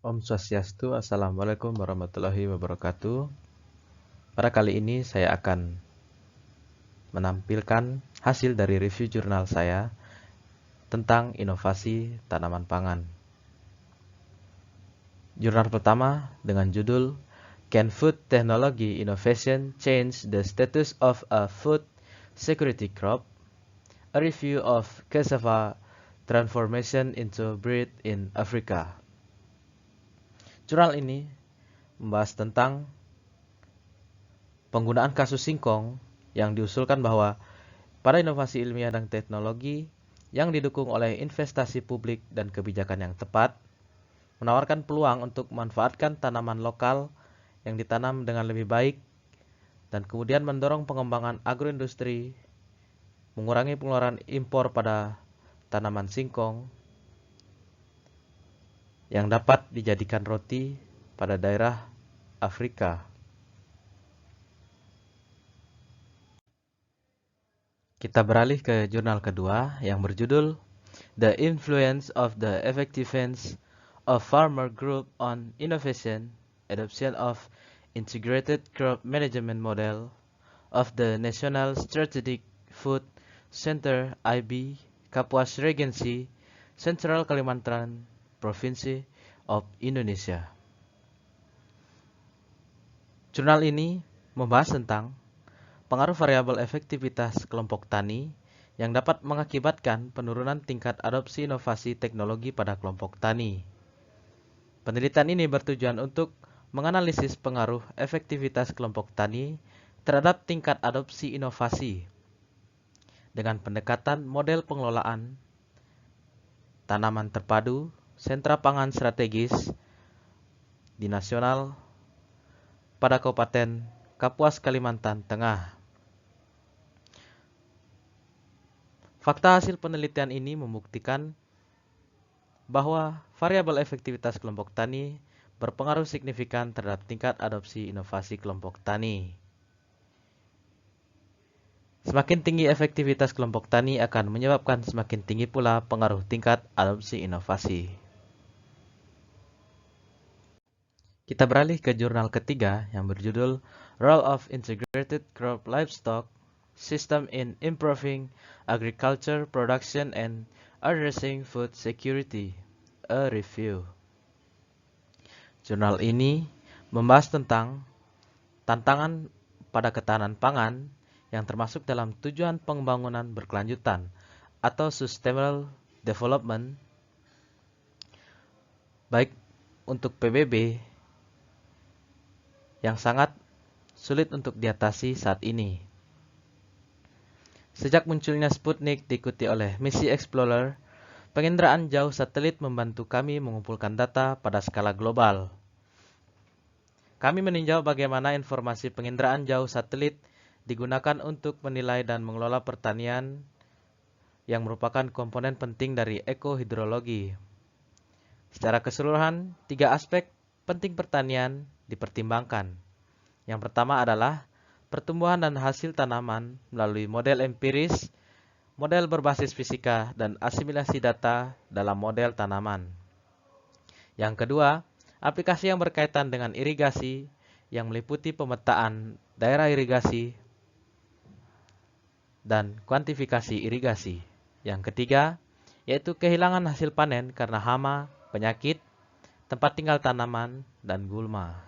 Om Swastiastu, Assalamualaikum warahmatullahi wabarakatuh. Pada kali ini saya akan menampilkan hasil dari review jurnal saya tentang inovasi tanaman pangan. Jurnal pertama dengan judul Can Food Technology Innovation Change the Status of a Food Security Crop? A Review of Cassava Transformation into Bread in Africa. Jurnal ini membahas tentang penggunaan kasus singkong yang diusulkan bahwa pada inovasi ilmiah dan teknologi yang didukung oleh investasi publik dan kebijakan yang tepat, menawarkan peluang untuk memanfaatkan tanaman lokal yang ditanam dengan lebih baik dan kemudian mendorong pengembangan agroindustri, mengurangi pengeluaran impor pada tanaman singkong yang dapat dijadikan roti pada daerah Afrika. Kita beralih ke jurnal kedua yang berjudul The Influence of the Effectiveness of Farmer Group on Innovation, Adoption of Integrated Crop Management Model of the National Strategic Food Center IB, Kapuas Regency, Central Kalimantan, Provinsi of Indonesia. Jurnal ini membahas tentang pengaruh variabel efektivitas kelompok tani yang dapat mengakibatkan penurunan tingkat adopsi inovasi teknologi pada kelompok tani. Penelitian ini bertujuan untuk menganalisis pengaruh efektivitas kelompok tani terhadap tingkat adopsi inovasi dengan pendekatan model pengelolaan tanaman terpadu, sentra pangan strategis di nasional pada Kabupaten Kapuas, Kalimantan Tengah. Fakta hasil penelitian ini membuktikan bahwa variabel efektivitas kelompok tani berpengaruh signifikan terhadap tingkat adopsi inovasi kelompok tani. Semakin tinggi efektivitas kelompok tani akan menyebabkan semakin tinggi pula pengaruh tingkat adopsi inovasi. Kita beralih ke jurnal ketiga yang berjudul Role of Integrated Crop Livestock System in Improving Agriculture Production and Addressing Food Security, a Review. Jurnal ini membahas tentang tantangan pada ketahanan pangan yang termasuk dalam tujuan pembangunan berkelanjutan atau Sustainable Development, baik untuk PBB yang sangat sulit untuk diatasi saat ini. Sejak munculnya Sputnik diikuti oleh misi Explorer, penginderaan jauh satelit membantu kami mengumpulkan data pada skala global. Kami meninjau bagaimana informasi penginderaan jauh satelit digunakan untuk menilai dan mengelola pertanian yang merupakan komponen penting dari ekohidrologi. Secara keseluruhan, 3 aspek penting pertanian dipertimbangkan. Yang pertama adalah pertumbuhan dan hasil tanaman melalui model empiris, model berbasis fisika, dan asimilasi data dalam model tanaman. Yang kedua, aplikasi yang berkaitan dengan irigasi yang meliputi pemetaan daerah irigasi dan kuantifikasi irigasi. Yang ketiga, yaitu kehilangan hasil panen karena hama, penyakit, tempat tinggal tanaman, dan gulma.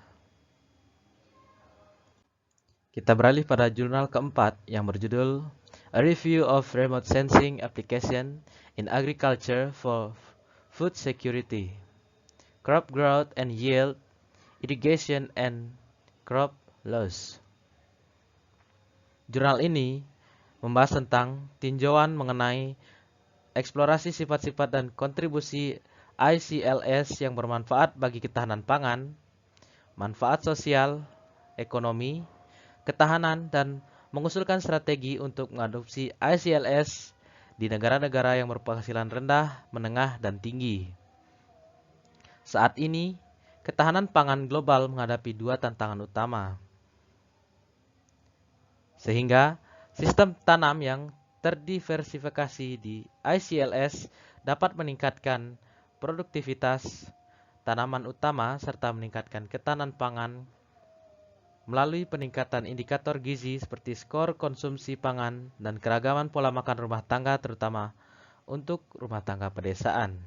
Kita beralih pada jurnal keempat yang berjudul A Review of Remote Sensing Application in Agriculture for Food Security, Crop Growth and Yield, Irrigation and Crop Loss. Jurnal ini membahas tentang tinjauan mengenai eksplorasi sifat-sifat dan kontribusi ICLS yang bermanfaat bagi ketahanan pangan, manfaat sosial, ekonomi, ketahanan, dan mengusulkan strategi untuk mengadopsi ICLS di negara-negara yang berpenghasilan rendah, menengah, dan tinggi. Saat ini, ketahanan pangan global menghadapi 2 tantangan utama. Sehingga, sistem tanam yang terdiversifikasi di ICLS dapat meningkatkan produktivitas, tanaman utama serta meningkatkan ketahanan pangan melalui peningkatan indikator gizi seperti skor konsumsi pangan dan keragaman pola makan rumah tangga terutama untuk rumah tangga pedesaan.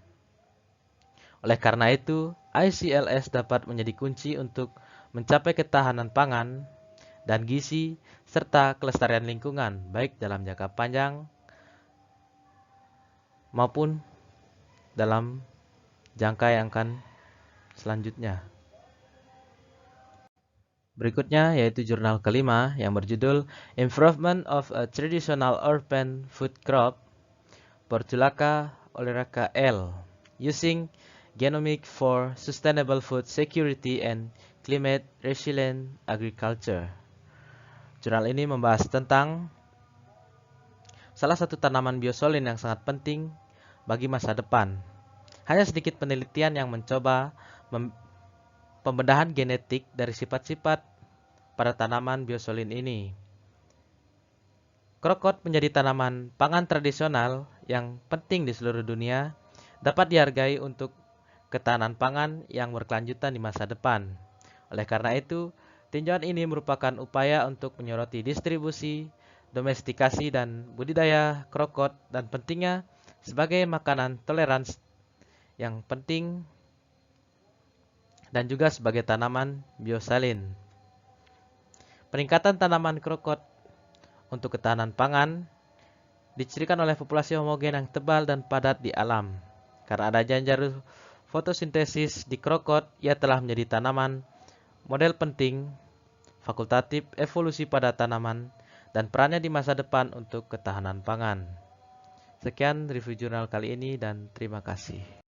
Oleh karena itu, ICLS dapat menjadi kunci untuk mencapai ketahanan pangan dan gizi serta kelestarian lingkungan baik dalam jangka panjang maupun dalam jangka yang akan selanjutnya. Berikutnya yaitu jurnal kelima yang berjudul Improvement of a Traditional Urban Food Crop, Portulaca oleracea L. Using Genomic for Sustainable Food Security and Climate Resilient Agriculture. Jurnal ini membahas tentang salah satu tanaman biosolin yang sangat penting bagi masa depan. Hanya sedikit penelitian yang mencoba pembedahan genetik dari sifat-sifat pada tanaman biosolin ini. Krokot menjadi tanaman pangan tradisional yang penting di seluruh dunia, dapat dihargai untuk ketahanan pangan yang berkelanjutan di masa depan. Oleh karena itu, tinjauan ini merupakan upaya untuk menyoroti distribusi, domestikasi, dan budidaya krokot dan pentingnya sebagai makanan toleransi yang penting dan juga sebagai tanaman biosalin. Peningkatan tanaman krokot untuk ketahanan pangan dicirikan oleh populasi homogen yang tebal dan padat di alam. Karena adanya jalur fotosintesis di krokot, ia telah menjadi tanaman model penting fakultatif evolusi pada tanaman dan perannya di masa depan untuk ketahanan pangan. Sekian review jurnal kali ini dan terima kasih.